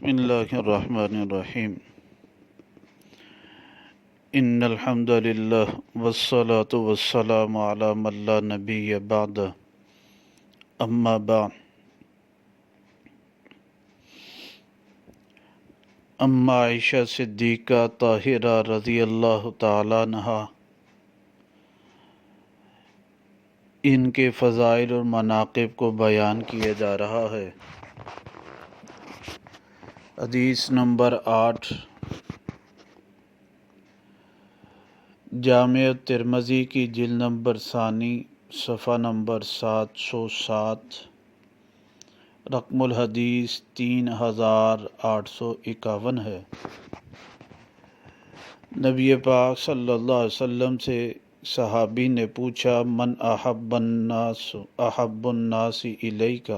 بسم اللہ الرحمن الرحیم ان الحمد للہ والصلاة والسلام علی من لا نبی بعد اما بعد اما عائشہ صدیقہ طاہرہ رضی اللہ تعالیٰ عنہا ان کے فضائل اور مناقب کو بیان کیا جا رہا ہے۔ حدیث نمبر 8 جامع ترمذی کی جلد نمبر ثانی صفحہ نمبر 707 رقم الحدیث 3851 ہے۔ نبی پاک صلی اللہ علیہ وسلم سے صحابی نے پوچھا من احب الناس الیک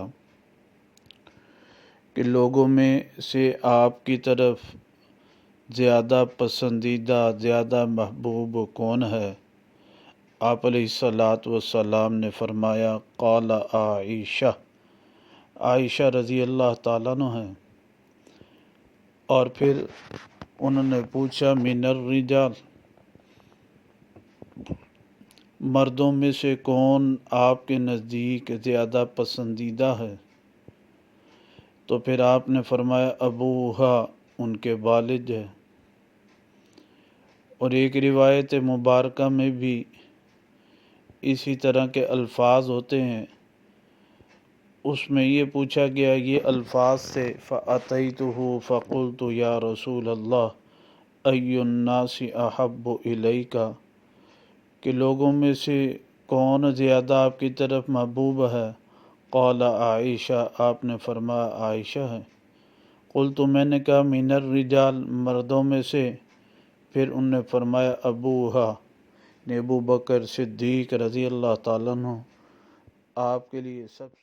کہ لوگوں میں سے آپ کی طرف زیادہ پسندیدہ زیادہ محبوب کون ہے؟ آپ علیہ الصلاۃ والسلام نے فرمایا قال عائشہ رضی اللہ تعالیٰ عنہ ہے۔ اور پھر انہوں نے پوچھا من الرجال مردوں میں سے کون آپ کے نزدیک زیادہ پسندیدہ ہے؟ تو پھر آپ نے فرمایا ابوہا ان کے والد ہے۔ اور ایک روایت مبارکہ میں بھی اسی طرح کے الفاظ ہوتے ہیں، اس میں یہ پوچھا گیا یہ الفاظ سے فَأَتَيْتُهُ فَقُلْتُ یا رسول اللہ أَيُّ النَّاسِ أَحَبُّ إِلَيْكَ کہ لوگوں میں سے کون زیادہ آپ کی طرف محبوب ہے؟ قال عائشہ آپ نے فرمایا عائشہ ہے۔ قلت میں نے کہا من الرجال مردوں میں سے؟ پھر انہوں نے فرمایا ابوہا ابو بکر صدیق رضی اللہ تعالیٰ عنہ آپ کے لیے سب